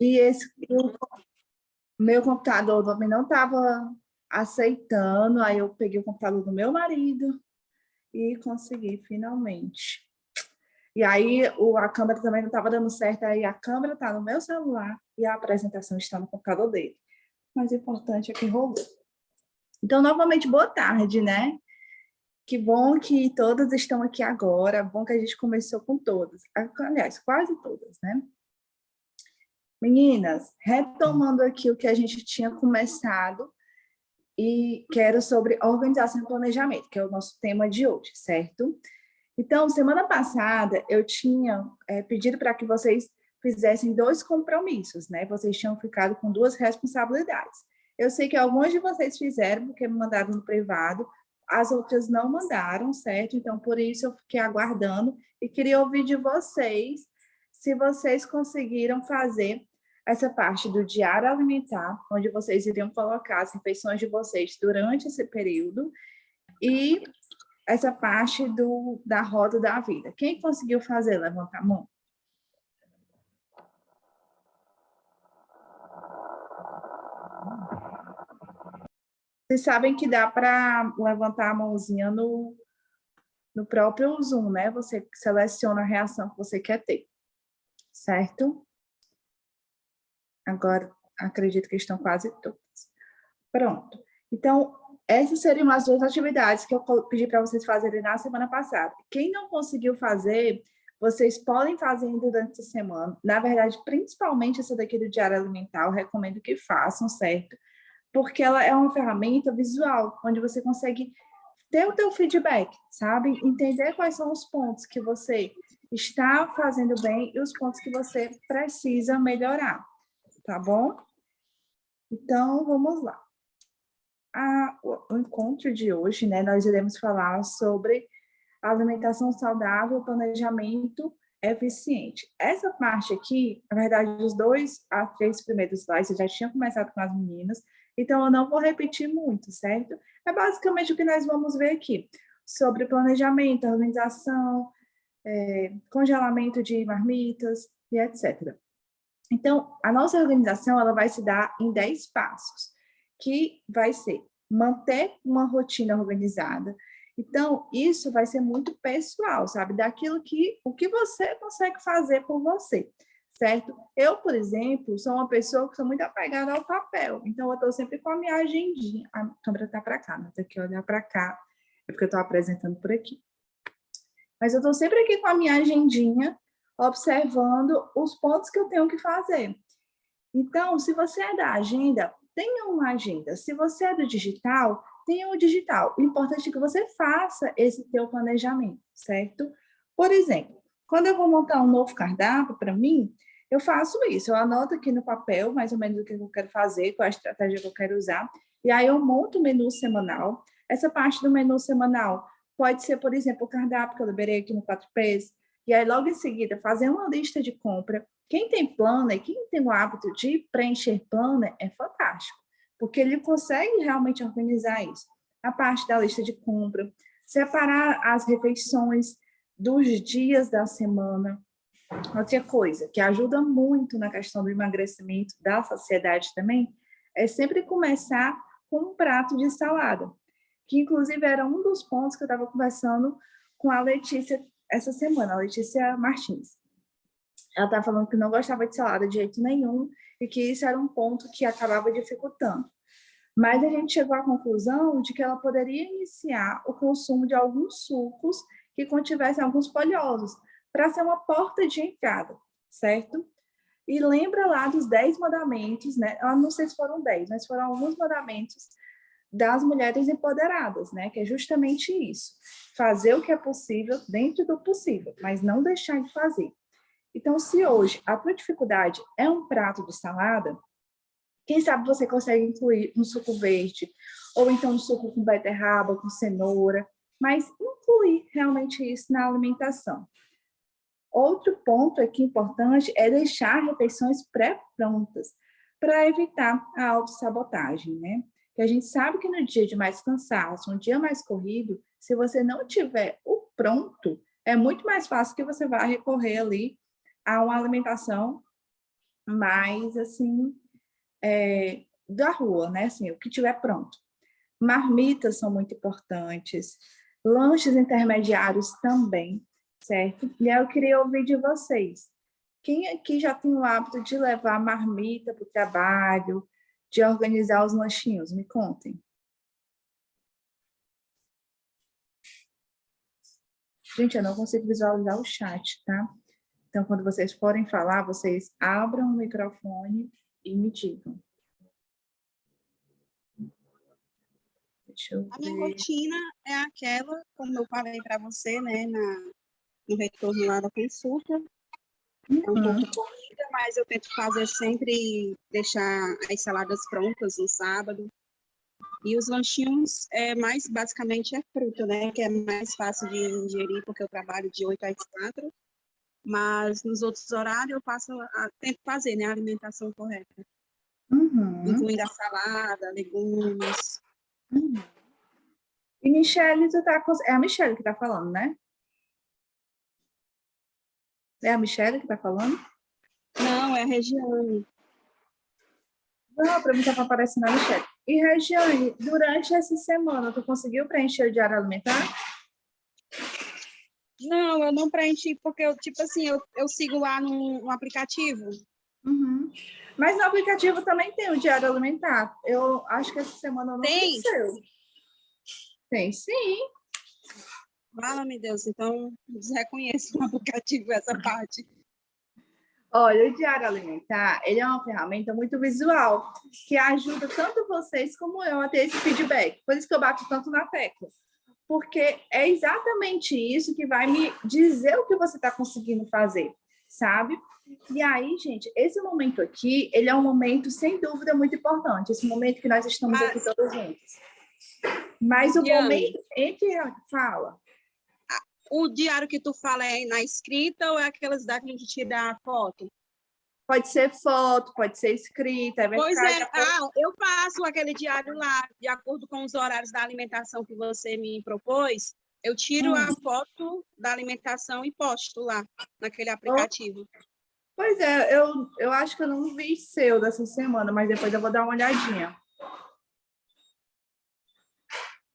O meu computador também não estava aceitando, aí eu peguei o computador do meu marido e consegui finalmente. E aí a câmera também não estava dando certo, aí a câmera está no meu celular e a apresentação está no computador dele. Mas o importante é que rolou. Então, novamente, boa tarde, né? Que bom que todas estão aqui agora, bom que a gente começou com todas. Aliás, quase todas, né? Meninas, retomando aqui o que a gente tinha começado, e quero sobre organização e planejamento, que é o nosso tema de hoje, certo? Então, semana passada, eu tinha pedido para que vocês fizessem 2 compromissos, né? Vocês tinham ficado com 2 responsabilidades. Eu sei que algumas de vocês fizeram, porque me mandaram no privado, as outras não mandaram, certo? Então, por isso, eu fiquei aguardando e queria ouvir de vocês se vocês conseguiram fazer essa parte do diário alimentar, onde vocês iriam colocar as refeições de vocês durante esse período, e essa parte da roda da vida. Quem conseguiu fazer? Levanta a mão. Vocês sabem que dá para levantar a mãozinha no próprio Zoom, né? Você seleciona a reação que você quer ter, certo? Agora, acredito que estão quase todas. Pronto. Então, essas seriam as 2 atividades que eu pedi para vocês fazerem na semana passada. Quem não conseguiu fazer, vocês podem fazer durante a semana. Na verdade, principalmente essa daqui do Diário Alimentar, eu recomendo que façam, certo? Porque ela é uma ferramenta visual, onde você consegue ter o teu feedback, sabe? Entender quais são os pontos que você está fazendo bem e os pontos que você precisa melhorar, tá bom? Então, vamos lá. O encontro de hoje, né, nós iremos falar sobre alimentação saudável, planejamento eficiente. Essa parte aqui, na verdade, os 2 a 3 primeiros slides eu já tinha começado com as meninas, então eu não vou repetir muito, certo? É basicamente o que nós vamos ver aqui, sobre planejamento, organização, congelamento de marmitas e etc. Então, a nossa organização ela vai se dar em 10 passos, que vai ser manter uma rotina organizada. Então, isso vai ser muito pessoal, sabe? O que você consegue fazer por você, certo? Eu, por exemplo, sou uma pessoa que sou muito apegada ao papel, então eu estou sempre com a minha agendinha. A câmera está para cá, mas aqui olhar para cá, é porque eu estou apresentando por aqui. Mas eu estou sempre aqui com a minha agendinha, observando os pontos que eu tenho que fazer. Então, se você é da agenda, tenha uma agenda. Se você é do digital, tenha o digital. O importante é que você faça esse teu planejamento, certo? Por exemplo, quando eu vou montar um novo cardápio para mim, eu faço isso. Eu anoto aqui no papel mais ou menos o que eu quero fazer, qual a estratégia que eu quero usar, e aí eu monto o menu semanal. Essa parte do menu semanal pode ser, por exemplo, o cardápio que eu liberei aqui no 4Ps, e aí logo em seguida fazer uma lista de compra. Quem tem planner, quem tem o hábito de preencher planner, é fantástico, porque ele consegue realmente organizar isso. A parte da lista de compra, separar as refeições dos dias da semana. Outra coisa que ajuda muito na questão do emagrecimento, da saciedade também, é sempre começar com um prato de salada, que inclusive era um dos pontos que eu estava conversando com a Letícia essa semana, a Letícia Martins. Ela estava falando que não gostava de salada de jeito nenhum e que isso era um ponto que acabava dificultando. Mas a gente chegou à conclusão de que ela poderia iniciar o consumo de alguns sucos que contivessem alguns folhosos, para ser uma porta de entrada, certo? E lembra lá dos 10 mandamentos, né? Eu não sei se foram 10, mas foram alguns mandamentos das mulheres empoderadas, né? Que é justamente isso. Fazer o que é possível dentro do possível, mas não deixar de fazer. Então, se hoje a tua dificuldade é um prato de salada, quem sabe você consegue incluir um suco verde, ou então um suco com beterraba, com cenoura, mas incluir realmente isso na alimentação. Outro ponto aqui importante é deixar refeições pré-prontas, para evitar a autossabotagem, né? Que a gente sabe que no dia de mais cansaço, um dia mais corrido, se você não tiver o pronto, é muito mais fácil que você vá recorrer ali a uma alimentação mais, assim, da rua, né? Assim, o que tiver pronto. Marmitas são muito importantes, lanches intermediários também, certo? E aí eu queria ouvir de vocês. Quem aqui já tem o hábito de levar marmita para o trabalho, de organizar os lanchinhos? Me contem. Gente, eu não consigo visualizar o chat, tá? Então, quando vocês forem falar, vocês abram o microfone e me digam. Deixa eu A minha ver. rotina é aquela, como eu falei para você, né, no retorno lá da consulta. É um pouco corrida, mas eu tento fazer sempre, deixar as saladas prontas no sábado. E os lanchinhos, mais basicamente, é fruta, né, que é mais fácil de ingerir, porque eu trabalho de 8 às 4. Mas nos outros horários eu tento fazer, né, a alimentação correta. Incluindo a salada, legumes. E Michele, é a Michele que está falando, né? É a Michele que está falando? Não, é a Regiane. Não, para mim estava aparecendo a Michele. E, Regiane, durante essa semana, tu conseguiu preencher o diário alimentar? Não, eu não preenchi, porque eu, tipo assim, eu sigo lá no aplicativo. Mas no aplicativo também tem o diário alimentar. Eu acho que essa semana não Tem? aconteceu. Tem, sim. Fala-me, Deus, então desreconheço no aplicativo essa parte. Olha, o Diário Alimentar, ele é uma ferramenta muito visual, que ajuda tanto vocês como eu a ter esse feedback. Por isso que eu bato tanto na tecla. Porque é exatamente isso que vai me dizer o que você está conseguindo fazer, sabe? E aí, gente, esse momento aqui, ele é um momento, sem dúvida, muito importante. Esse momento que nós estamos aqui todos juntos. Mas o momento em que... Fala. O diário que tu fala é na escrita ou é aquelas da que a gente tira a foto? Pode ser foto, pode ser escrita. Pois é, eu faço aquele diário lá, de acordo com os horários da alimentação que você me propôs, eu tiro a foto da alimentação e posto lá, naquele aplicativo. Pois é, eu acho que eu não vi seu dessa semana, mas depois eu vou dar uma olhadinha.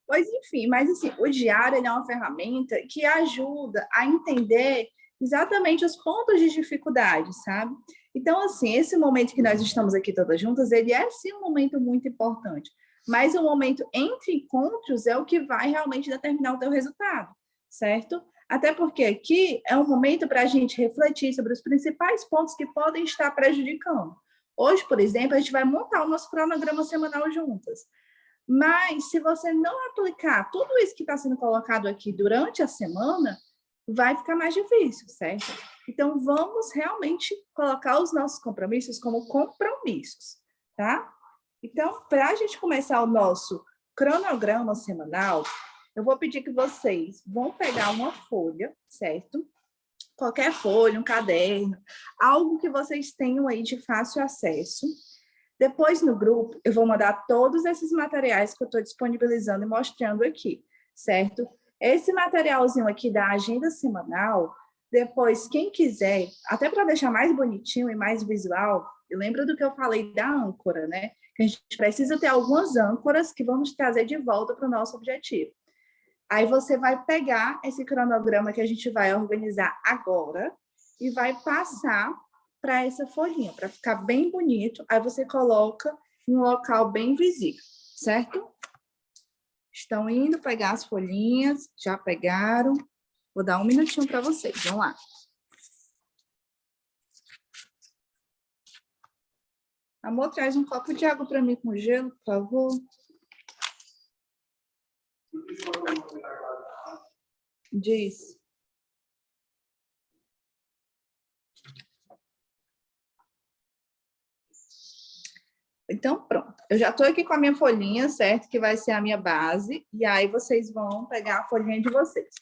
Pois enfim, mas assim, o diário ele é uma ferramenta que ajuda a entender exatamente os pontos de dificuldade, sabe? Então, assim, esse momento que nós estamos aqui todas juntas, ele é sim um momento muito importante, mas o momento entre encontros é o que vai realmente determinar o teu resultado, certo? Até porque aqui é um momento para a gente refletir sobre os principais pontos que podem estar prejudicando. Hoje, por exemplo, a gente vai montar o nosso cronograma semanal juntas. Mas, se você não aplicar tudo isso que está sendo colocado aqui durante a semana, vai ficar mais difícil, certo? Então, vamos realmente colocar os nossos compromissos como compromissos, tá? Então, para a gente começar o nosso cronograma semanal, eu vou pedir que vocês vão pegar uma folha, certo? Qualquer folha, um caderno, algo que vocês tenham aí de fácil acesso. Depois, no grupo, eu vou mandar todos esses materiais que eu estou disponibilizando e mostrando aqui, certo? Esse materialzinho aqui da agenda semanal, depois, quem quiser, até para deixar mais bonitinho e mais visual, lembra do que eu falei da âncora, né? Que a gente precisa ter algumas âncoras que vamos trazer de volta para o nosso objetivo. Aí você vai pegar esse cronograma que a gente vai organizar agora e vai passar para essa folhinha, para ficar bem bonito. Aí você coloca em um local bem visível, certo? Estão indo pegar as folhinhas, já pegaram. Vou dar um minutinho para vocês, vamos lá. Amor, traz um copo de água para mim com gelo, por favor. Diz. Então, pronto. Eu já estou aqui com a minha folhinha, certo? Que vai ser a minha base. E aí, vocês vão pegar a folhinha de vocês.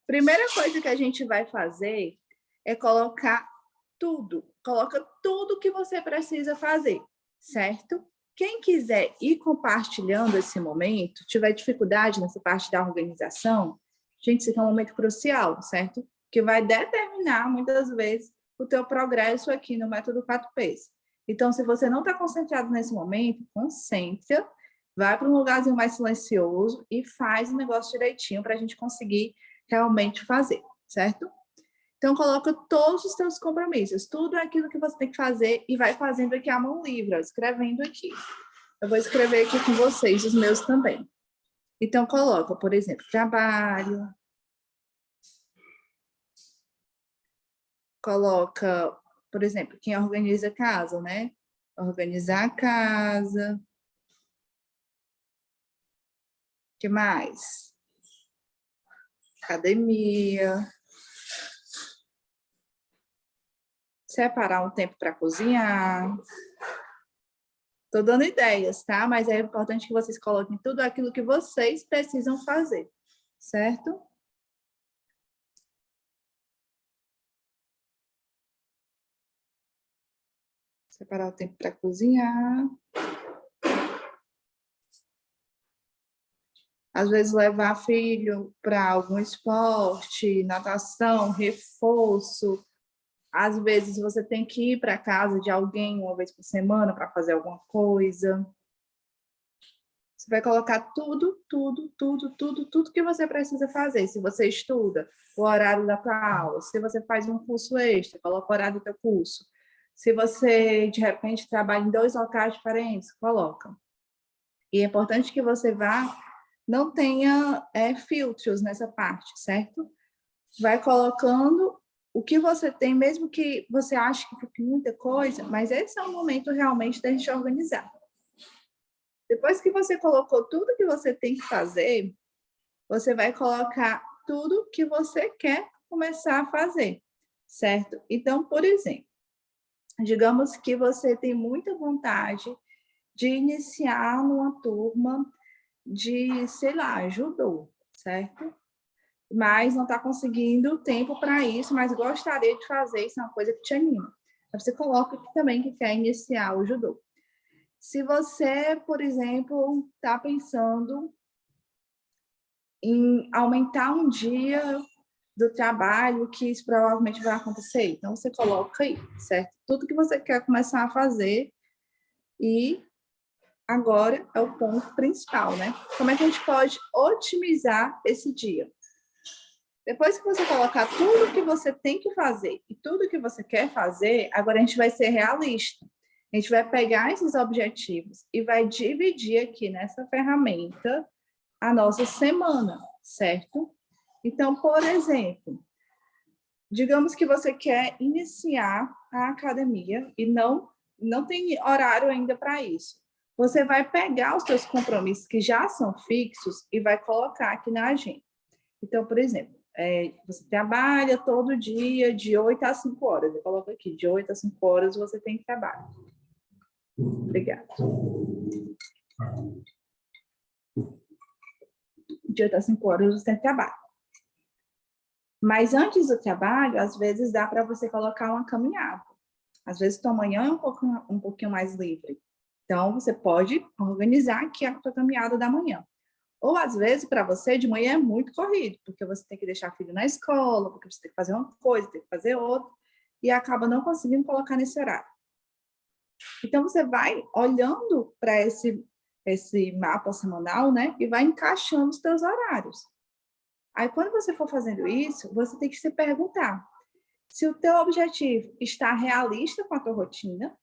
Primeira coisa que a gente vai fazer é colocar tudo. Coloca tudo que você precisa fazer, certo? Quem quiser ir compartilhando esse momento, tiver dificuldade nessa parte da organização, gente, isso aqui é um momento crucial, certo? Que vai determinar, muitas vezes, o teu progresso aqui no método 4Ps. Então, se você não está concentrado nesse momento, concentra, vai para um lugarzinho mais silencioso e faz o negócio direitinho para a gente conseguir realmente fazer, certo? Então, coloca todos os teus compromissos, tudo aquilo que você tem que fazer e vai fazendo aqui à mão livre, ó, escrevendo aqui. Eu vou escrever aqui com vocês, os meus também. Então, coloca, por exemplo, trabalho. Coloca, por exemplo, quem organiza a casa, né? Organizar a casa. O que mais? Academia. Separar um tempo para cozinhar. Estou dando ideias, tá? Mas é importante que vocês coloquem tudo aquilo que vocês precisam fazer, certo? Separar o tempo para cozinhar. Às vezes levar filho para algum esporte, natação, reforço. Às vezes você tem que ir para a casa de alguém uma vez por semana para fazer alguma coisa. Você vai colocar tudo que você precisa fazer. Se você estuda, o horário da tua aula. Se você faz um curso extra, coloca o horário do teu curso. Se você, de repente, trabalha em 2 locais diferentes, coloca. E é importante que você não tenha filtros nessa parte, certo? Vai colocando o que você tem, mesmo que você ache que fique muita coisa, mas esse é o momento realmente da gente organizar. Depois que você colocou tudo que você tem que fazer, você vai colocar tudo que você quer começar a fazer, certo? Então, por exemplo, digamos que você tem muita vontade de iniciar numa turma de, sei lá, judô, certo? Mas não está conseguindo tempo para isso, mas gostaria de fazer, isso é uma coisa que te anima. Então, você coloca aqui também que quer iniciar o judô. Se você, por exemplo, está pensando em aumentar um dia do trabalho, que isso provavelmente vai acontecer, então você coloca aí, certo? Tudo que você quer começar a fazer e agora é o ponto principal, né? Como é que a gente pode otimizar esse dia? Depois que você colocar tudo que você tem que fazer e tudo que você quer fazer, agora a gente vai ser realista. A gente vai pegar esses objetivos e vai dividir aqui nessa ferramenta a nossa semana, certo? Então, por exemplo, digamos que você quer iniciar a academia e não tem horário ainda para isso. Você vai pegar os seus compromissos que já são fixos e vai colocar aqui na agenda. Então, por exemplo, você trabalha todo dia de 8 a 5 horas. Eu coloco aqui, de 8 a 5 horas você tem trabalho. Obrigada. De 8 a 5 horas você tem trabalho. Mas antes do trabalho, às vezes dá para você colocar uma caminhada. Às vezes tua manhã é um pouquinho mais livre. Então, você pode organizar aqui a tua caminhada da manhã. Ou, às vezes, para você, de manhã é muito corrido, porque você tem que deixar filho na escola, porque você tem que fazer uma coisa, tem que fazer outra, e acaba não conseguindo colocar nesse horário. Então, você vai olhando para esse mapa semanal, né, e vai encaixando os teus horários. Aí, quando você for fazendo isso, você tem que se perguntar se o teu objetivo está realista com a tua rotina.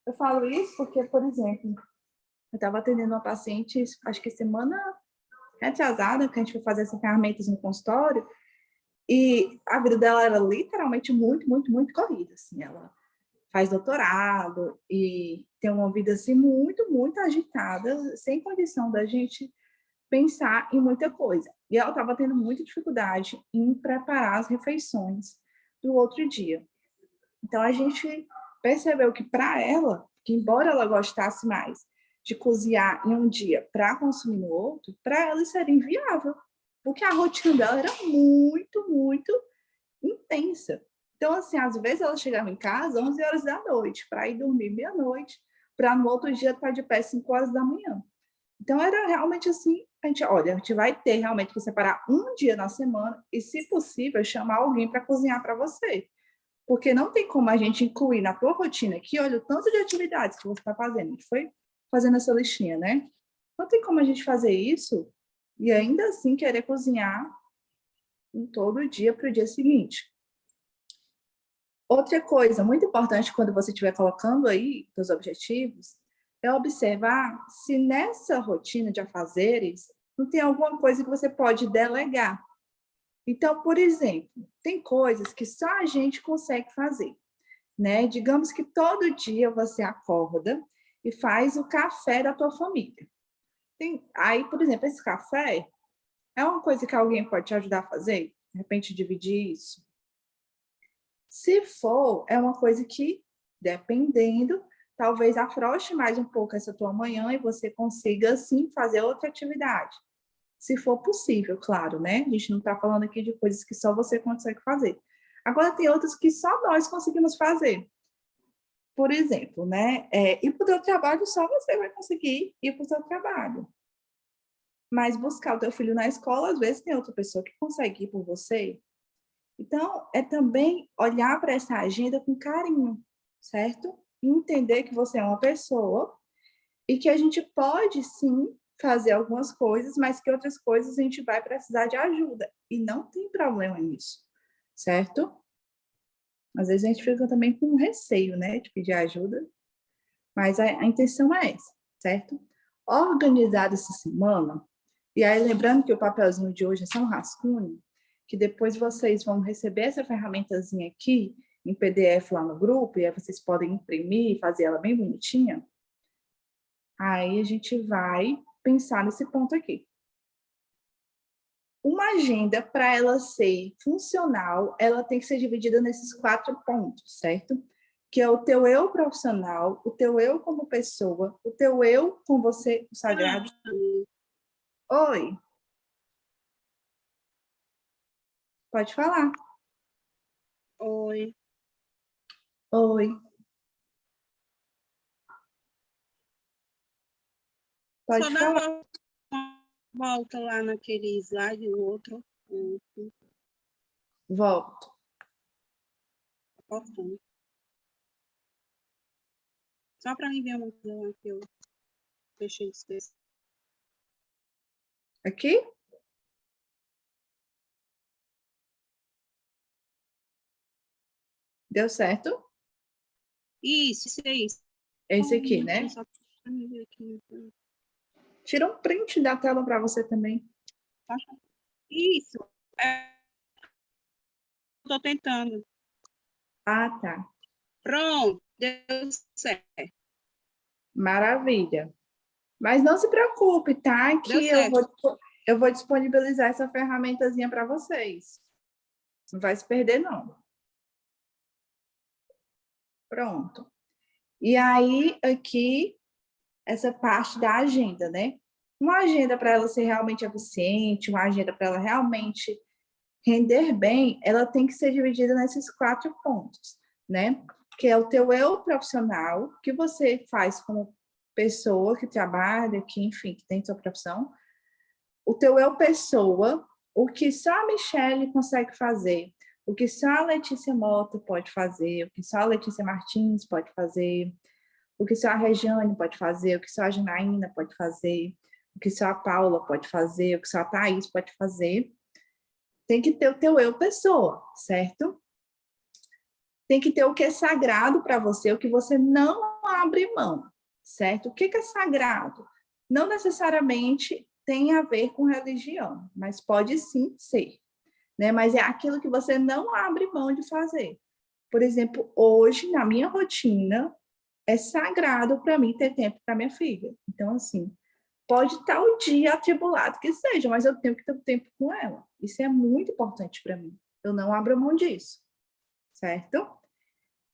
Eu falo isso porque, por exemplo, eu estava atendendo uma paciente, acho que semana retrasada, que a gente foi fazer essas ferramentas no consultório, e a vida dela era literalmente muito corrida, assim, ela faz doutorado e tem uma vida, assim, muito agitada, sem condição da gente pensar em muita coisa. E ela estava tendo muita dificuldade em preparar as refeições do outro dia. Então, a gente percebeu que, para ela, que embora ela gostasse mais de cozinhar em um dia para consumir no outro, para ela isso era inviável, porque a rotina dela era muito intensa. Então, assim, às vezes ela chegava em casa 11 horas da noite, para ir dormir meia-noite, para no outro dia estar de pé 5 horas da manhã. Então, era realmente assim, a gente vai ter realmente que separar um dia na semana e, se possível, chamar alguém para cozinhar para você. Porque não tem como a gente incluir na tua rotina aqui, olha o tanto de atividades que você está fazendo. A gente foi fazendo essa listinha, né? Não tem como a gente fazer isso e ainda assim querer cozinhar todo dia para o dia seguinte. Outra coisa muito importante quando você estiver colocando aí os objetivos é observar se nessa rotina de afazeres não tem alguma coisa que você pode delegar. Então, por exemplo, tem coisas que só a gente consegue fazer, né? Digamos que todo dia você acorda e faz o café da tua família. Aí, por exemplo, esse café é uma coisa que alguém pode te ajudar a fazer? De repente, dividir isso? Se for, é uma coisa que, dependendo, talvez afrouxe mais um pouco essa tua manhã e você consiga, assim, fazer outra atividade. Se for possível, claro, né? A gente não está falando aqui de coisas que só você consegue fazer. Agora, tem outras que só nós conseguimos fazer. Por exemplo, né? Ir para o teu trabalho, só você vai conseguir ir para o teu trabalho. Mas buscar o teu filho na escola, às vezes tem outra pessoa que consegue ir por você. Então, é também olhar para essa agenda com carinho, certo? E entender que você é uma pessoa e que a gente pode, sim, fazer algumas coisas, mas que outras coisas a gente vai precisar de ajuda. E não tem problema nisso, certo? Às vezes a gente fica também com receio, né, de pedir ajuda, mas a intenção é essa, certo? Organizado essa semana, e aí lembrando que o papelzinho de hoje é só um rascunho, que depois vocês vão receber essa ferramentazinha aqui em PDF lá no grupo, e aí vocês podem imprimir e fazer ela bem bonitinha. Aí a gente vai pensar nesse ponto aqui. Uma agenda, para ela ser funcional, ela tem que ser dividida nesses 4 pontos, certo? Que é o teu eu profissional, o teu eu como pessoa, o teu eu com você, o sagrado. Oi. Pode falar. Oi. Oi. Pode Só dá falar. uma volta lá naquele slide, o outro. Volto. Importante. Só para mim ver uma coisa lá que eu deixei de esquecer. Aqui? Deu certo? Isso é isso. É esse aqui, né? Só para mim ver aqui. Tira um print da tela para você também. Isso. Estou tentando. Ah, tá. Pronto, deu certo. Maravilha. Mas não se preocupe, tá? Deu Que certo. eu vou disponibilizar essa ferramentazinha para vocês. Não vai se perder, não. Pronto. E aí, aqui, essa parte da agenda, né? Uma agenda para ela ser realmente eficiente, uma agenda para ela realmente render bem, ela tem que ser dividida nesses 4 pontos, né? Que é o teu eu profissional, que você faz como pessoa que trabalha, que, enfim, que tem sua profissão. O teu eu pessoa, o que só a Michelle consegue fazer, o que só a Letícia Mota pode fazer, o que só a Letícia Martins pode fazer, o que só a Regiane pode fazer, o que só a Janaína pode fazer, o que só a Paula pode fazer, o que só a Thaís pode fazer. Tem que ter o teu eu pessoa, certo? Tem que ter o que é sagrado para você, o que você não abre mão, certo? O que é sagrado? Não necessariamente tem a ver com religião, mas pode sim ser, né? Mas é aquilo que você não abre mão de fazer. Por exemplo, hoje, na minha rotina, é sagrado para mim ter tempo para minha filha. Então, assim, pode estar o dia atribulado que seja, mas eu tenho que ter tempo com ela. Isso é muito importante para mim. Eu não abro mão disso, certo?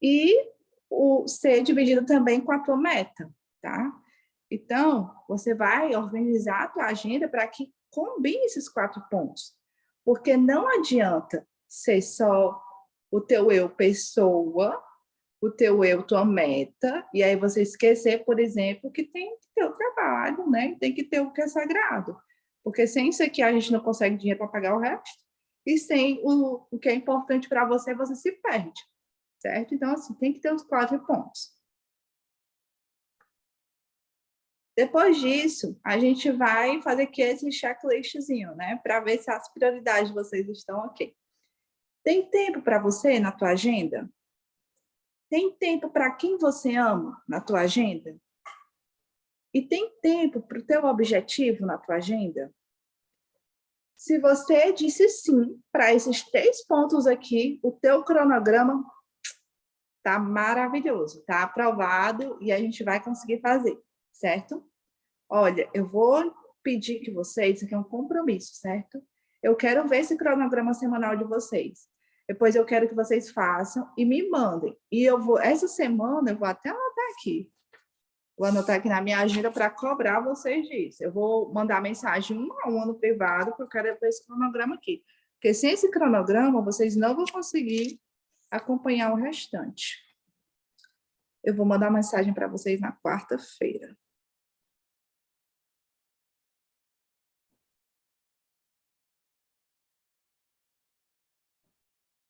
E o ser dividido também com a tua meta, tá? Então, você vai organizar a tua agenda para que combine esses 4 pontos. Porque não adianta ser só o teu eu pessoa, o teu eu tua meta, e aí você esquecer, por exemplo, que tem que ter o trabalho, né? Tem que ter o que é sagrado. Porque sem isso aqui a gente não consegue dinheiro para pagar o resto. E sem o que é importante para você, você se perde. certo? Então, assim, tem que ter os 4 pontos. Depois disso, a gente vai fazer aqui esse checklistzinho, né? Para ver se as prioridades de vocês estão ok. Tem tempo para você na tua agenda? Tem tempo para quem você ama na tua agenda? E tem tempo para o teu objetivo na tua agenda? Se você disse sim para esses 3 pontos aqui, o teu cronograma tá maravilhoso, tá aprovado e a gente vai conseguir fazer, certo? Olha, eu vou pedir que vocês, isso aqui é um compromisso, certo? Eu quero ver esse cronograma semanal de vocês. Depois eu quero que vocês façam e me mandem. E eu vou, essa semana, eu vou até anotar aqui. Vou anotar aqui na minha agenda para cobrar vocês disso. Eu vou mandar mensagem 1 a 1 no privado, porque eu quero ver esse cronograma aqui. Porque sem esse cronograma, vocês não vão conseguir acompanhar o restante. Eu vou mandar mensagem para vocês na quarta-feira.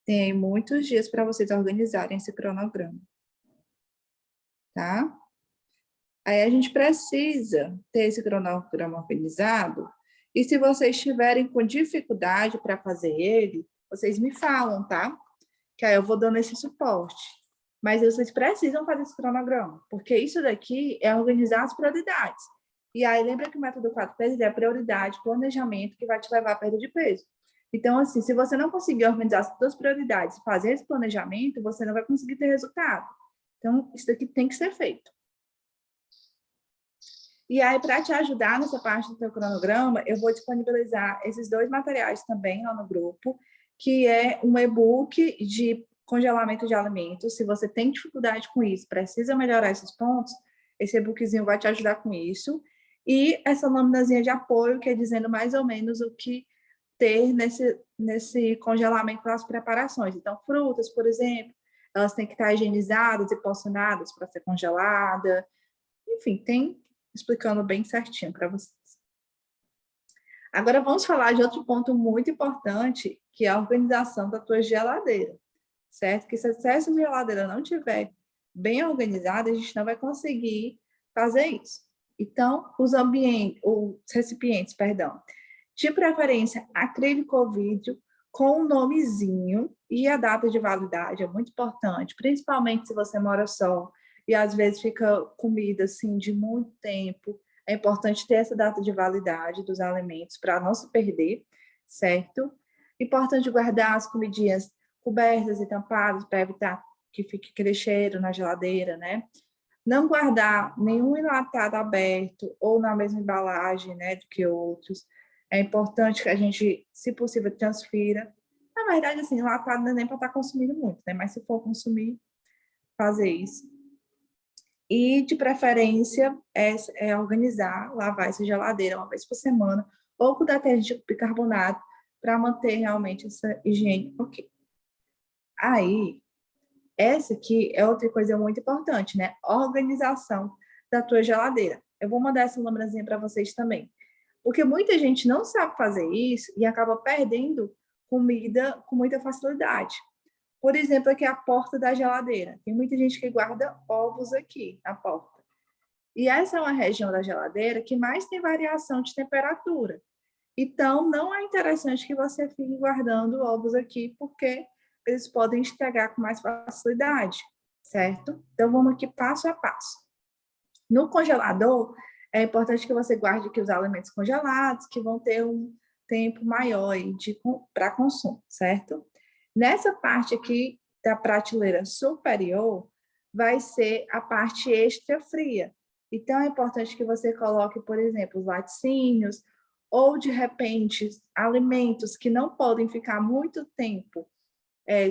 Tem muitos dias para vocês organizarem esse cronograma, tá? Aí a gente precisa ter esse cronograma organizado, e se vocês estiverem com dificuldade para fazer ele, vocês me falam, tá? Que aí eu vou dando esse suporte. Mas vocês precisam fazer esse cronograma, porque isso daqui é organizar as prioridades. E aí lembra que o método 4Ps é prioridade, planejamento, que vai te levar à perda de peso. Então, assim, se você não conseguir organizar as suas prioridades e fazer esse planejamento, você não vai conseguir ter resultado. Então, isso daqui tem que ser feito. E aí, para te ajudar nessa parte do teu cronograma, eu vou disponibilizar esses 2 materiais também lá no grupo, que é um e-book de congelamento de alimentos. Se você tem dificuldade com isso, precisa melhorar esses pontos, esse e-bookzinho vai te ajudar com isso. E essa laminazinha de apoio, que é dizendo mais ou menos o que ter nesse congelamento das preparações. Então, frutas, por exemplo, elas têm que estar higienizadas e porcionadas para ser congelada. Enfim, tem explicando bem certinho para vocês. Agora vamos falar de outro ponto muito importante, que é a organização da tua geladeira, certo? Que se essa geladeira não estiver bem organizada, a gente não vai conseguir fazer isso. Então, os recipientes, perdão, de preferência acrílico ou vidro, com um nomezinho e a data de validade, é muito importante, principalmente se você mora só e às vezes fica comida assim de muito tempo. É importante ter essa data de validade dos alimentos para não se perder, certo? Importante guardar as comidinhas cobertas e tampadas para evitar que fique aquele cheiro na geladeira, né? Não guardar nenhum enlatado aberto ou na mesma embalagem, né, do que outros. É importante que a gente, se possível, transfira. Na verdade, assim, enlatado não é nem para estar consumindo muito, né? Mas se for consumir, fazer isso. E, de preferência, é organizar, lavar essa geladeira 1 vez por semana, ou com detergente de bicarbonato, para manter realmente essa higiene ok. Aí, essa aqui é outra coisa muito importante, né? Organização da tua geladeira. Eu vou mandar essa lâminazinha para vocês também. Porque muita gente não sabe fazer isso e acaba perdendo comida com muita facilidade. Por exemplo, aqui a porta da geladeira. Tem muita gente que guarda ovos aqui na porta. E essa é uma região da geladeira que mais tem variação de temperatura. Então, não é interessante que você fique guardando ovos aqui, porque eles podem estragar com mais facilidade, certo? Então, vamos aqui passo a passo. No congelador, é importante que você guarde aqui os alimentos congelados, que vão ter um tempo maior para consumo, certo? Nessa parte aqui da prateleira superior, vai ser a parte extra fria. Então, é importante que você coloque, por exemplo, os laticínios, ou, de repente, alimentos que não podem ficar muito tempo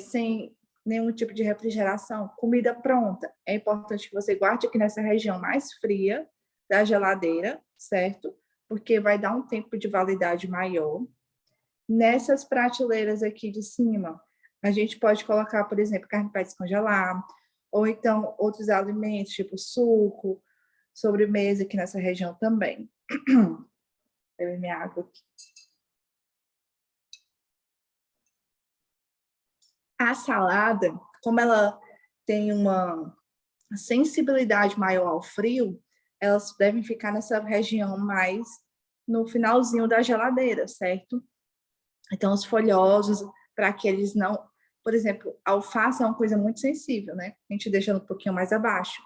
sem nenhum tipo de refrigeração, comida pronta. É importante que você guarde aqui nessa região mais fria da geladeira, certo? Porque vai dar um tempo de validade maior. Nessas prateleiras aqui de cima, a gente pode colocar, por exemplo, carne para descongelar, ou então outros alimentos, tipo suco, sobremesa aqui nessa região também. Beber minha água aqui. A salada, como ela têm uma sensibilidade maior ao frio, elas devem ficar nessa região mais no finalzinho da geladeira, certo? Então, os folhosos, para que eles não... Por exemplo, a alface é uma coisa muito sensível, né? A gente deixa um pouquinho mais abaixo.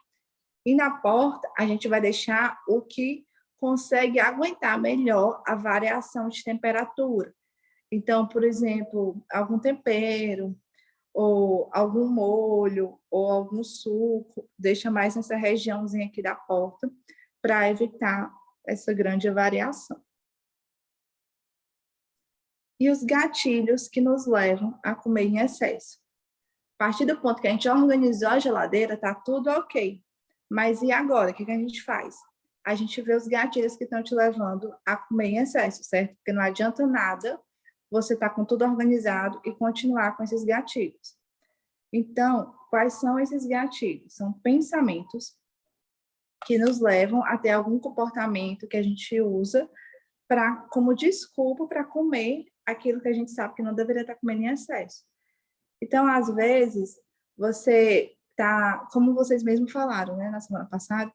E na porta, a gente vai deixar o que consegue aguentar melhor a variação de temperatura. Então, por exemplo, algum tempero, ou algum molho, ou algum suco, deixa mais nessa regiãozinha aqui da porta, para evitar essa grande variação. E os gatilhos que nos levam a comer em excesso. A partir do ponto que a gente organizou a geladeira, tá tudo ok. Mas e agora? O que a gente faz? A gente vê os gatilhos que estão te levando a comer em excesso, certo? Porque não adianta nada você estar com tudo organizado e continuar com esses gatilhos. Então, quais são esses gatilhos? São pensamentos que nos levam a ter algum comportamento que a gente usa como desculpa para comer aquilo que a gente sabe que não deveria estar comendo em excesso. Então, às vezes, você tá, como vocês mesmos falaram, né, na semana passada,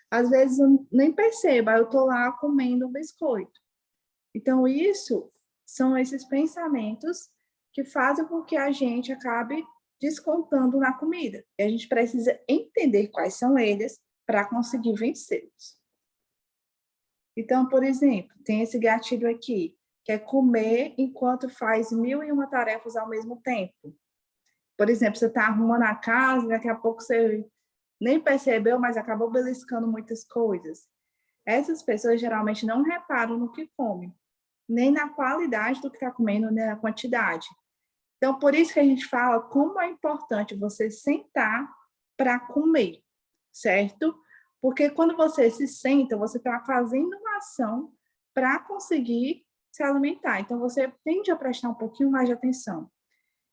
às vezes eu nem percebo, eu estou lá comendo um biscoito. Então, isso são esses pensamentos que fazem com que a gente acabe descontando na comida. E a gente precisa entender quais são eles para conseguir vencê-los. Então, por exemplo, tem esse gatilho aqui, que é comer enquanto faz 1001 tarefas ao mesmo tempo. Por exemplo, você está arrumando a casa, daqui a pouco você nem percebeu, mas acabou beliscando muitas coisas. Essas pessoas geralmente não reparam no que comem, nem na qualidade do que está comendo, nem na quantidade. Então, por isso que a gente fala como é importante você sentar para comer, certo? Porque quando você se senta, você está fazendo uma ação para conseguir se alimentar. Então, você tende a prestar um pouquinho mais de atenção.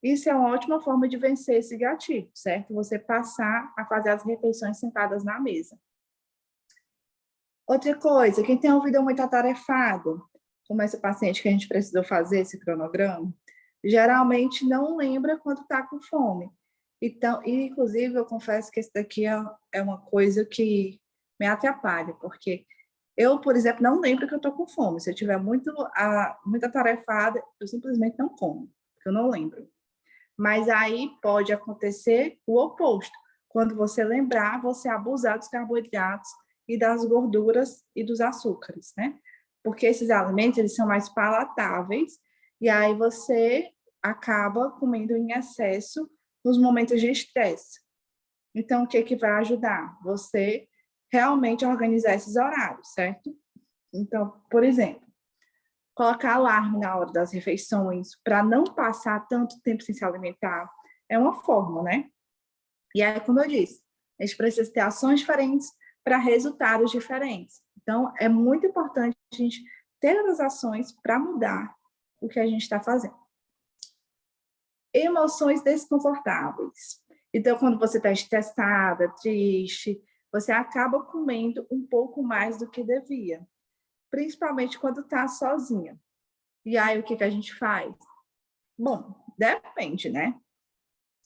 Isso é uma ótima forma de vencer esse gatilho, certo? Você passar a fazer as refeições sentadas na mesa. Outra coisa, quem tem uma vida muito atarefada, como esse paciente que a gente precisou fazer esse cronograma, geralmente não lembra quando está com fome. Então, inclusive, eu confesso que esse daqui é uma coisa que me atrapalha, porque eu, por exemplo, não lembro que eu estou com fome. Se eu estiver muito atarefada, eu simplesmente não como, porque eu não lembro. Mas aí pode acontecer o oposto. Quando você lembrar, você abusar dos carboidratos e das gorduras e dos açúcares, né? Porque esses alimentos, eles são mais palatáveis e aí você acaba comendo em excesso nos momentos de estresse. Então, o que vai ajudar? Você realmente organizar esses horários, certo? Então, por exemplo, colocar alarme na hora das refeições para não passar tanto tempo sem se alimentar é uma forma, né? E aí, como eu disse, a gente precisa ter ações diferentes para resultados diferentes. Então, é muito importante a gente ter as ações para mudar o que a gente está fazendo. Emoções desconfortáveis. Então, quando você está estressada, triste, você acaba comendo um pouco mais do que devia, principalmente quando está sozinha. E aí, o que a gente faz? Bom, depende, né?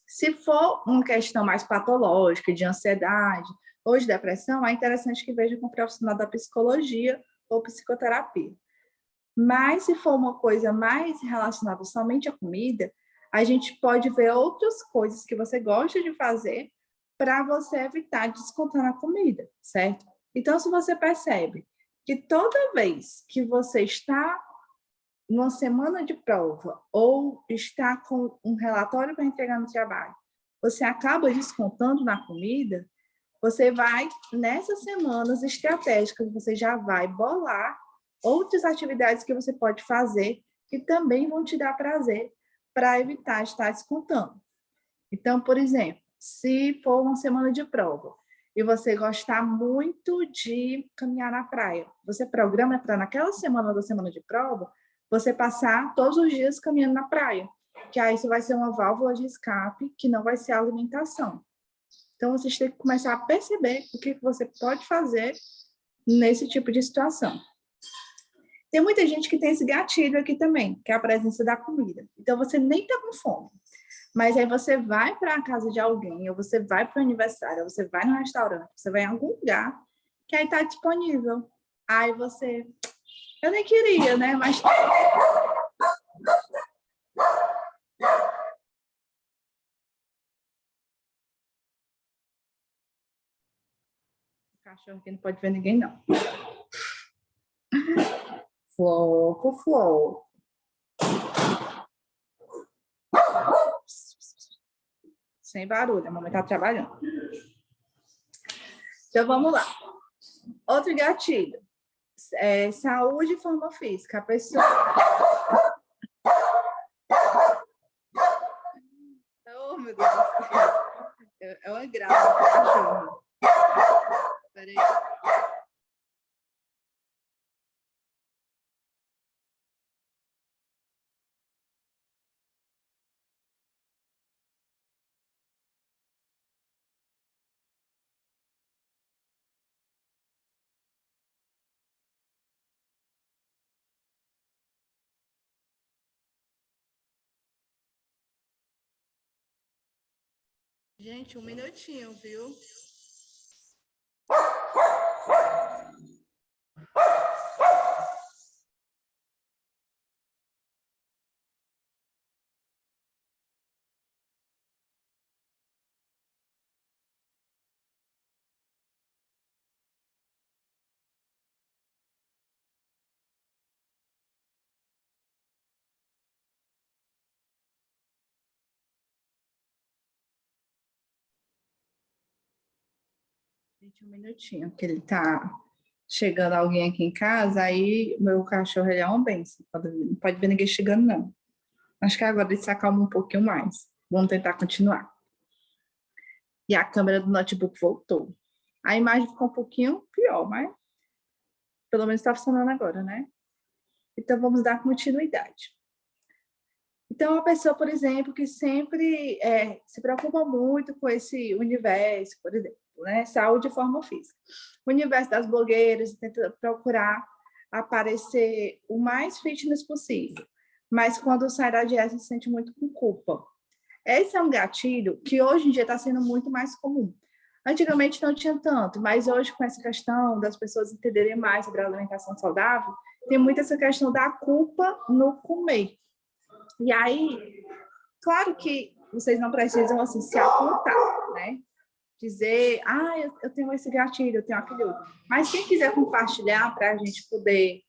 Se for uma questão mais patológica, de ansiedade ou de depressão, é interessante que veja com um profissional da psicologia ou psicoterapia. Mas se for uma coisa mais relacionada somente à comida, a gente pode ver outras coisas que você gosta de fazer para você evitar descontar na comida, certo? Então, se você percebe que toda vez que você está numa semana de prova ou está com um relatório para entregar no trabalho, você acaba descontando na comida, você vai, nessas semanas estratégicas, você já vai bolar outras atividades que você pode fazer que também vão te dar prazer para evitar estar descontando. Então, por exemplo, se for uma semana de prova e você gostar muito de caminhar na praia, você programa para naquela semana da semana de prova, você passar todos os dias caminhando na praia, que aí isso vai ser uma válvula de escape que não vai ser a alimentação. Então, vocês têm que começar a perceber o que você pode fazer nesse tipo de situação. Tem muita gente que tem esse gatilho aqui também, que é a presença da comida. Então, você nem está com fome, Mas aí você vai para a casa de alguém, ou você vai para o aniversário, ou você vai no restaurante, você vai em algum lugar que aí está disponível. Aí você... Eu nem queria, né? Mas... O cachorro aqui não pode ver ninguém, não. Floco, floco. Sem barulho, a mamãe está trabalhando. Então, vamos lá. Outro gatilho. Saúde e forma física. A pessoa... Oh, meu Deus do céu. É uma graça do cachorro. Peraí. Gente, um minutinho, viu? Gente, um minutinho, que ele tá chegando alguém aqui em casa, aí meu cachorro, ele é um benção. Não pode ver ninguém chegando, não. Acho que agora ele se acalma um pouquinho mais. Vamos tentar continuar. E a câmera do notebook voltou. A imagem ficou um pouquinho pior, mas pelo menos está funcionando agora, né? Então, vamos dar continuidade. Então, uma pessoa, por exemplo, que sempre se preocupa muito com esse universo, por exemplo, né? Saúde e forma física. O universo das blogueiras, tenta procurar aparecer o mais fitness possível, mas quando sai da dieta se sente muito com culpa. Esse é um gatilho que hoje em dia está sendo muito mais comum. Antigamente não tinha tanto, mas hoje com essa questão das pessoas entenderem mais sobre a alimentação saudável, tem muito essa questão da culpa no comer. E aí, claro que vocês não precisam assim, se apontar, né? Dizer, eu tenho esse gatilho, eu tenho aquele outro. Mas quem quiser compartilhar para a gente poder,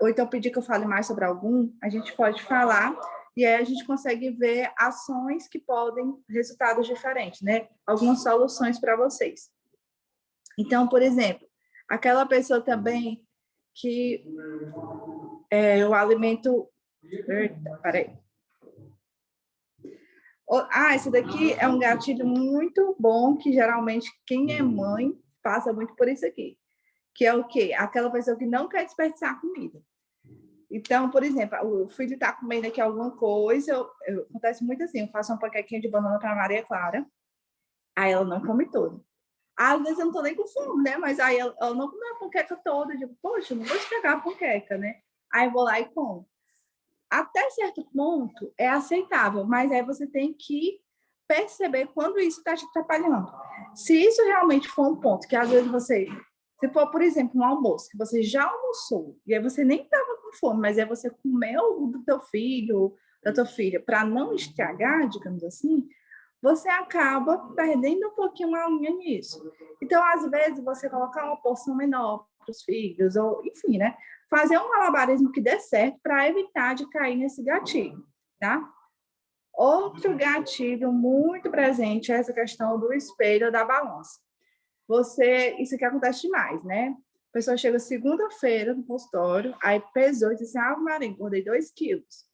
ou então pedir que eu fale mais sobre algum, a gente pode falar, e aí a gente consegue ver ações que podem, resultados diferentes, né? Algumas soluções para vocês. Então, por exemplo, aquela pessoa também que o alimento... Peraí. Esse daqui é um gatilho muito bom, que geralmente quem é mãe passa muito por isso aqui. Que é o quê? Aquela pessoa que não quer desperdiçar comida. Então, por exemplo, o filho está comendo aqui alguma coisa, acontece muito assim, eu faço uma panquequinha de banana para a Maria Clara, aí ela não come tudo. Às vezes eu não estou nem com fome, né? Mas aí ela não come a panqueca toda, eu digo, poxa, eu não vou estragar a panqueca, né? Aí eu vou lá e como. Até certo ponto é aceitável, mas aí você tem que perceber quando isso está te atrapalhando. Se isso realmente for um ponto que às vezes você... Se for, por exemplo, um almoço, que você já almoçou, e aí você nem estava com fome, mas aí você comeu o do teu filho, da tua filha, para não estragar, digamos assim, você acaba perdendo um pouquinho a linha nisso. Então, às vezes, você colocar uma porção menor para os filhos, ou enfim, né? Fazer um malabarismo que dê certo para evitar de cair nesse gatilho, tá? Outro gatilho muito presente é essa questão do espelho ou da balança. Isso aqui acontece demais, né? A pessoa chega segunda-feira no consultório, aí pesou e disse assim, Maria, engordei 2 quilos.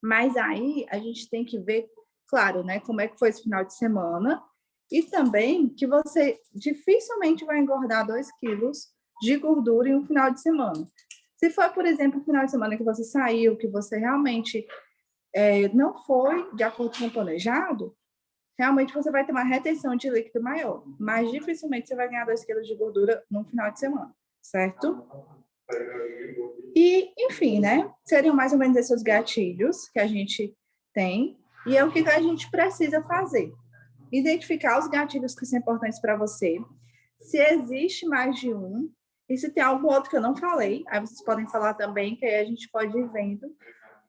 Mas aí a gente tem que ver, claro, né, como é que foi esse final de semana, e também que você dificilmente vai engordar 2 quilos de gordura em um final de semana. Se for, por exemplo, um final de semana que você saiu, que você realmente não foi de acordo com o planejado, realmente você vai ter uma retenção de líquido maior, mas dificilmente você vai ganhar 2 quilos de gordura no final de semana, certo? E, enfim, né? Seriam mais ou menos esses gatilhos que a gente tem. E é o que a gente precisa fazer. Identificar os gatilhos que são importantes para você, se existe mais de um, e se tem algum outro que eu não falei, aí vocês podem falar também, que aí a gente pode ir vendo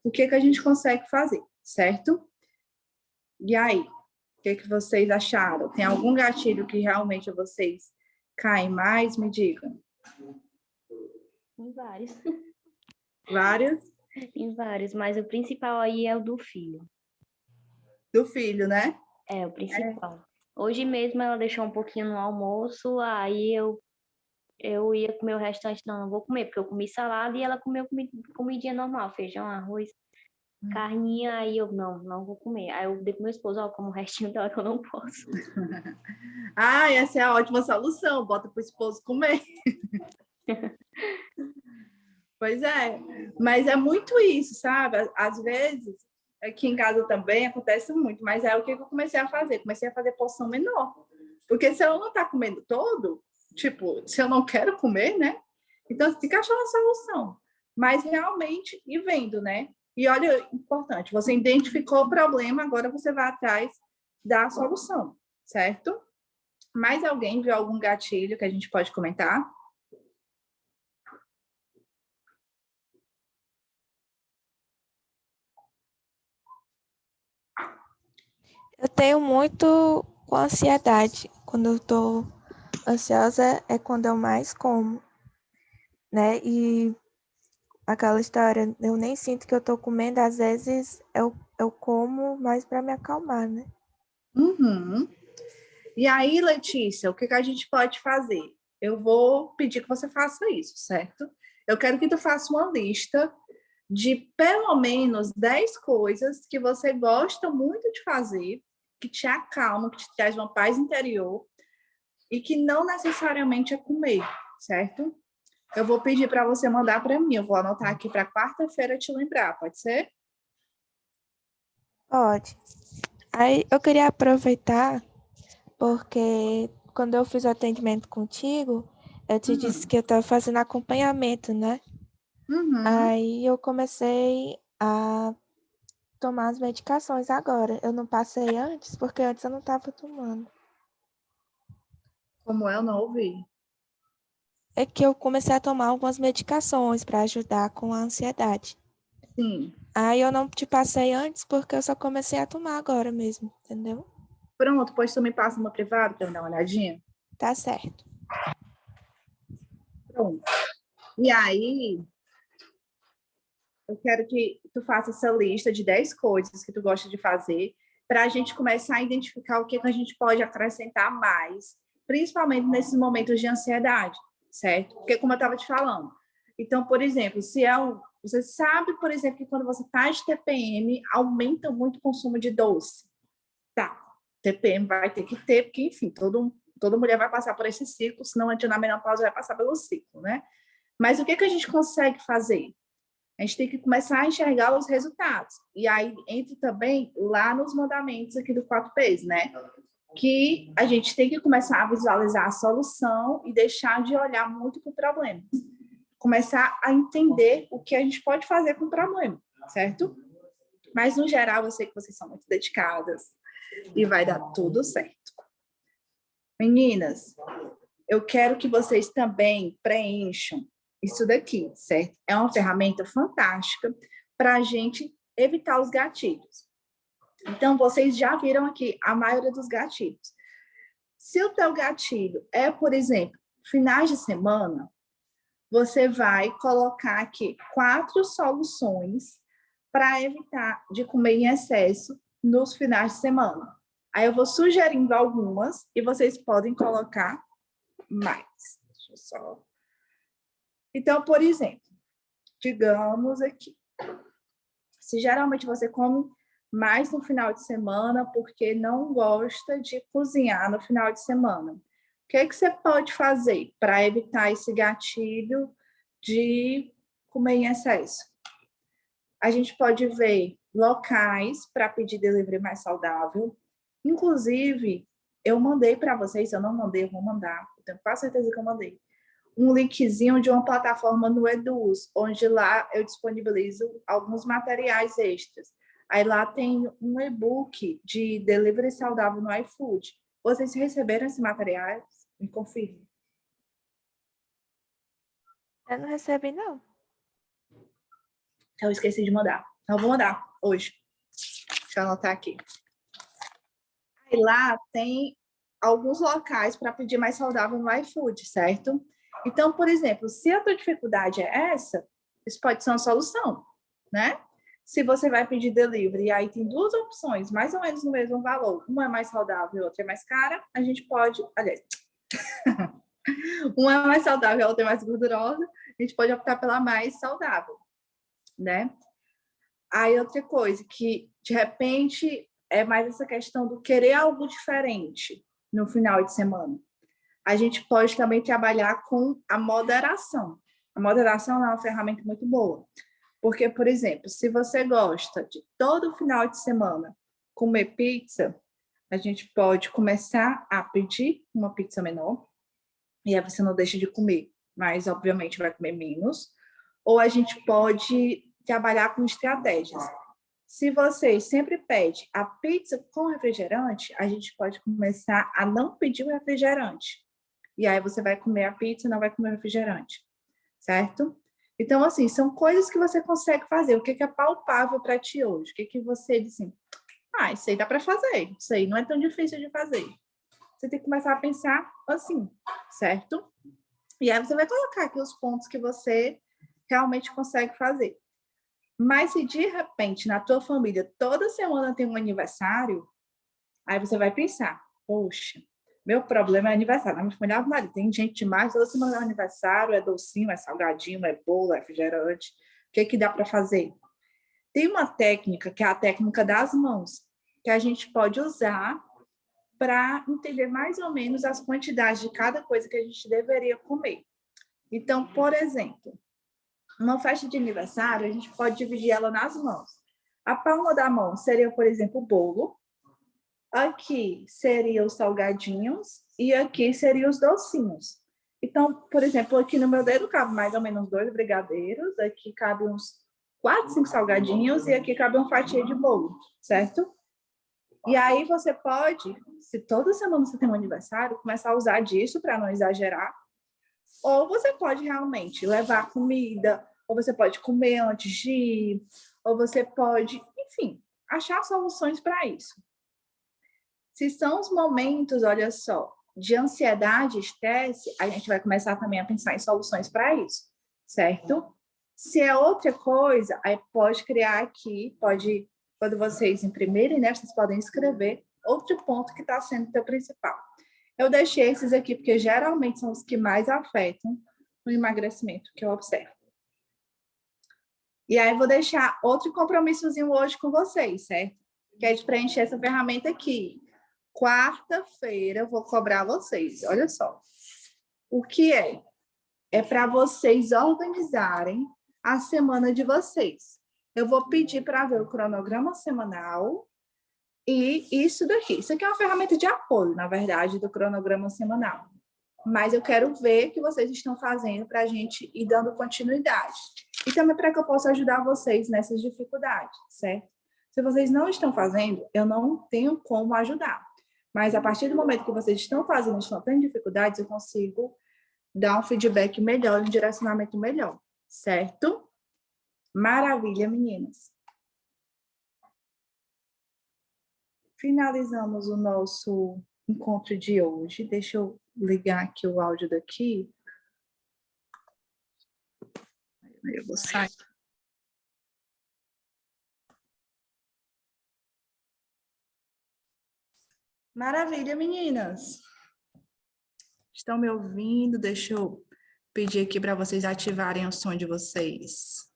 o que a gente consegue fazer, certo? E aí, o que vocês acharam? Tem algum gatilho que realmente vocês caem mais? Me digam. Tem vários. Vários? Tem vários, mas o principal aí é o do filho. Do filho, né? É, o principal. Hoje mesmo ela deixou um pouquinho no almoço, aí eu ia comer o restante, não vou comer, porque eu comi salada e ela comeu comidinha normal, feijão, arroz, carninha, aí eu, não vou comer. Aí eu dei pro meu esposo, ó, como o restinho dela que eu não posso. Ah, essa é a ótima solução, bota pro esposo comer. Pois é, mas é muito isso, sabe? Às vezes, aqui em casa também acontece muito, mas é o que eu comecei a fazer? Comecei a fazer porção menor. Porque se eu não tá comendo todo, tipo, se eu não quero comer, né? Então, você tem que achar uma solução. Mas realmente ir vendo, né? E olha, importante, você identificou o problema, agora você vai atrás da solução, certo? Mais alguém viu algum gatilho que a gente pode comentar? Eu tenho muito com ansiedade. Quando eu tô ansiosa é quando eu mais como, né? E aquela história, eu nem sinto que eu tô comendo, às vezes eu como mais para me acalmar, né? Uhum. E aí, Letícia, o que a gente pode fazer? Eu vou pedir que você faça isso, certo? Eu quero que tu faça uma lista de pelo menos 10 coisas que você gosta muito de fazer, que te acalma, que te traz uma paz interior e que não necessariamente é comer, certo? Eu vou pedir para você mandar para mim, eu vou anotar aqui para quarta-feira te lembrar, pode ser? Pode. Aí eu queria aproveitar, porque quando eu fiz o atendimento contigo, eu te disse que eu estava fazendo acompanhamento, né? Uhum. Aí eu comecei a tomar as medicações agora. Eu não passei antes, porque antes eu não estava tomando. Como eu não ouvi. É que eu comecei a tomar algumas medicações para ajudar com a ansiedade. Sim. Aí eu não te passei antes porque eu só comecei a tomar agora mesmo, entendeu? Pronto, pois tu me passa uma privada para eu dar uma olhadinha? Tá certo. Pronto. E aí, eu quero que tu faça essa lista de 10 coisas que tu gosta de fazer, para a gente começar a identificar o que a gente pode acrescentar mais, principalmente nesses momentos de ansiedade, certo? Porque, como eu estava te falando, então, por exemplo, se é um, você sabe, por exemplo, que quando você está de TPM, aumenta muito o consumo de doce. Tá, TPM vai ter que ter, porque, enfim, toda mulher vai passar por esse ciclo, senão antes da menopausa vai passar pelo ciclo, né? Mas o que a gente consegue fazer? A gente tem que começar a enxergar os resultados. E aí entra também lá nos mandamentos aqui do 4Ps, né? Que a gente tem que começar a visualizar a solução e deixar de olhar muito para o problema. Começar a entender o que a gente pode fazer com o problema, certo? Mas, no geral, eu sei que vocês são muito dedicadas e vai dar tudo certo. Meninas, eu quero que vocês também preencham isso daqui, certo? É uma ferramenta fantástica para a gente evitar os gatilhos. Então, vocês já viram aqui a maioria dos gatilhos. Se o teu gatilho é, por exemplo, finais de semana, você vai colocar aqui 4 soluções para evitar de comer em excesso nos finais de semana. Aí eu vou sugerindo algumas e vocês podem colocar mais. Deixa eu só. Então, por exemplo, digamos aqui, se geralmente você come mais no final de semana porque não gosta de cozinhar no final de semana, o que você pode fazer para evitar esse gatilho de comer em excesso? A gente pode ver locais para pedir delivery mais saudável. Inclusive, eu mandei para vocês, eu não mandei, eu vou mandar, eu tenho quase certeza que eu mandei, um linkzinho de uma plataforma no Eduz, onde lá eu disponibilizo alguns materiais extras. Aí lá tem um e-book de delivery saudável no iFood. Vocês receberam esses materiais? Me confirme. Eu não recebi, não. Eu esqueci de mandar. Então, eu vou mandar hoje. Deixa eu anotar aqui. Aí lá tem alguns locais para pedir mais saudável no iFood, certo? Então, por exemplo, se a tua dificuldade é essa, isso pode ser uma solução, né? Se você vai pedir delivery e aí tem duas opções, mais ou menos no mesmo valor, uma é mais saudável e outra é mais cara, a gente pode, aliás, uma é mais saudável e a outra é mais gordurosa, a gente pode optar pela mais saudável, né? Aí outra coisa que de repente é mais essa questão do querer algo diferente no final de semana. A gente pode também trabalhar com a moderação. A moderação é uma ferramenta muito boa. Porque, por exemplo, se você gosta de todo final de semana comer pizza, a gente pode começar a pedir uma pizza menor, e aí você não deixa de comer, mas obviamente vai comer menos. Ou a gente pode trabalhar com estratégias. Se você sempre pede a pizza com refrigerante, a gente pode começar a não pedir o refrigerante. E aí você vai comer a pizza e não vai comer o refrigerante, certo? Então, assim, são coisas que você consegue fazer. O que é palpável para ti hoje? O que você diz assim, isso aí dá para fazer, isso aí não é tão difícil de fazer. Você tem que começar a pensar assim, certo? E aí você vai colocar aqui os pontos que você realmente consegue fazer. Mas se de repente na tua família toda semana tem um aniversário, aí você vai pensar, poxa, meu problema é aniversário. Na minha família, Maria, tem gente demais, toda semana é aniversário, é docinho, é salgadinho, é bolo, é refrigerante. O que dá para fazer? Tem uma técnica, que é a técnica das mãos, que a gente pode usar para entender mais ou menos as quantidades de cada coisa que a gente deveria comer. Então, por exemplo, uma festa de aniversário, a gente pode dividir ela nas mãos. A palma da mão seria, por exemplo, o bolo. Aqui seriam os salgadinhos e aqui seriam os docinhos. Então, por exemplo, aqui no meu dedo cabe mais ou menos 2 brigadeiros, aqui cabe uns 4, 5 salgadinhos e aqui cabe uma fatia de bolo, certo? E aí você pode, se toda semana você tem um aniversário, começar a usar disso para não exagerar, ou você pode realmente levar comida, ou você pode comer antes de ir, ou você pode, enfim, achar soluções para isso. Se são os momentos, olha só, de ansiedade, estresse, a gente vai começar também a pensar em soluções para isso, certo? Se é outra coisa, aí pode criar aqui, pode, quando vocês imprimirem, né, vocês podem escrever outro ponto que está sendo o teu principal. Eu deixei esses aqui porque geralmente são os que mais afetam no emagrecimento que eu observo. E aí eu vou deixar outro compromissozinho hoje com vocês, certo? Que é de preencher essa ferramenta aqui. Quarta-feira eu vou cobrar vocês, olha só. O que é? É para vocês organizarem a semana de vocês. Eu vou pedir para ver o cronograma semanal e isso daqui. Isso aqui é uma ferramenta de apoio, na verdade, do cronograma semanal. Mas eu quero ver o que vocês estão fazendo para a gente ir dando continuidade. E também para que eu possa ajudar vocês nessas dificuldades, certo? Se vocês não estão fazendo, eu não tenho como ajudar. Mas a partir do momento que vocês estão fazendo, estão tendo dificuldades, eu consigo dar um feedback melhor, um direcionamento melhor, certo? Maravilha, meninas. Finalizamos o nosso encontro de hoje. Deixa eu ligar aqui o áudio daqui. Eu vou sair. Maravilha, meninas. Estão me ouvindo? Deixa eu pedir aqui para vocês ativarem o som de vocês.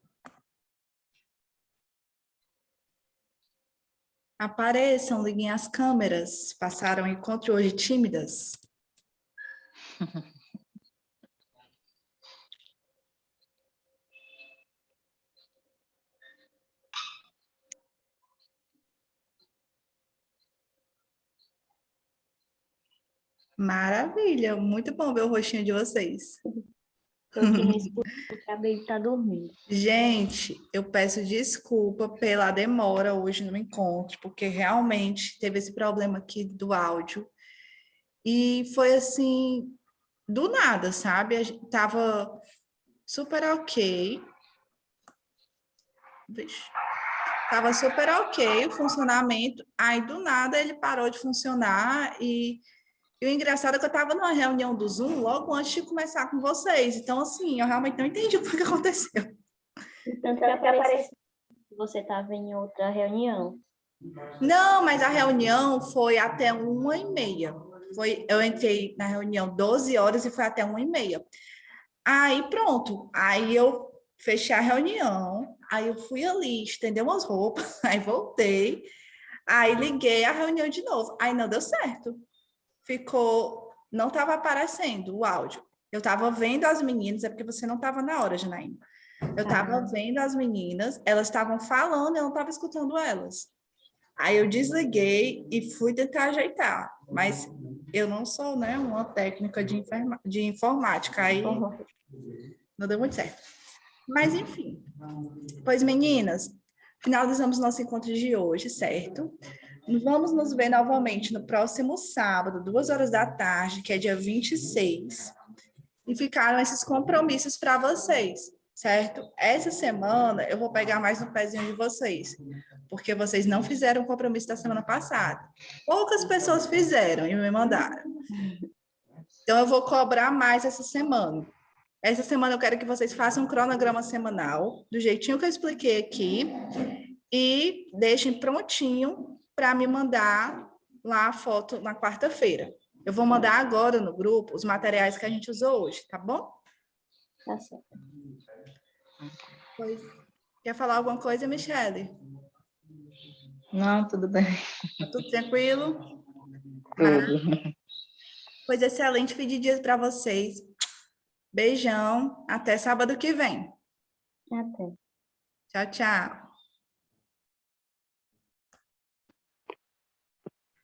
Apareçam, liguem as câmeras. Passaram o encontro hoje tímidas? Maravilha, muito bom ver o rostinho de vocês. Tô aqui no escuro, porque a Baby tá dormindo. Gente, eu peço desculpa pela demora hoje no encontro, porque realmente teve esse problema aqui do áudio. E foi assim, do nada, sabe? A gente tava super ok. Vixe. Tava super ok o funcionamento, aí do nada ele parou de funcionar e o engraçado é que eu estava numa reunião do Zoom logo antes de começar com vocês, então assim, eu realmente não entendi o que aconteceu. Tanto que apareceu que você estava em outra reunião. Não, mas a reunião foi até 1h30. Eu entrei na reunião 12 horas e foi até 1h30. Aí pronto, aí eu fechei a reunião, aí eu fui ali, estender umas roupas, aí voltei, aí liguei a reunião de novo, aí não deu certo. Não estava aparecendo o áudio. Eu estava vendo as meninas, é porque você não estava na hora, Janaína. Eu estava vendo as meninas, elas estavam falando, eu não estava escutando elas. Aí eu desliguei e fui tentar ajeitar, mas eu não sou, né, uma técnica de informática, aí não deu muito certo. Mas enfim. Pois, meninas, finalizamos nosso encontro de hoje, certo? Vamos nos ver novamente no próximo sábado, 2 horas da tarde, que é dia 26. E ficaram esses compromissos para vocês, certo? Essa semana eu vou pegar mais no pezinho de vocês, porque vocês não fizeram o compromisso da semana passada. Poucas pessoas fizeram e me mandaram. Então eu vou cobrar mais essa semana. Essa semana eu quero que vocês façam um cronograma semanal, do jeitinho que eu expliquei aqui, e deixem prontinho para me mandar lá a foto na quarta-feira. Eu vou mandar agora no grupo os materiais que a gente usou hoje, tá bom? Tá certo. Pois. Quer falar alguma coisa, Michele? Não, tudo bem. Tá tudo tranquilo? Tudo. Pois excelente fim de dia para vocês. Beijão, até sábado que vem. Até. Tchau, tchau.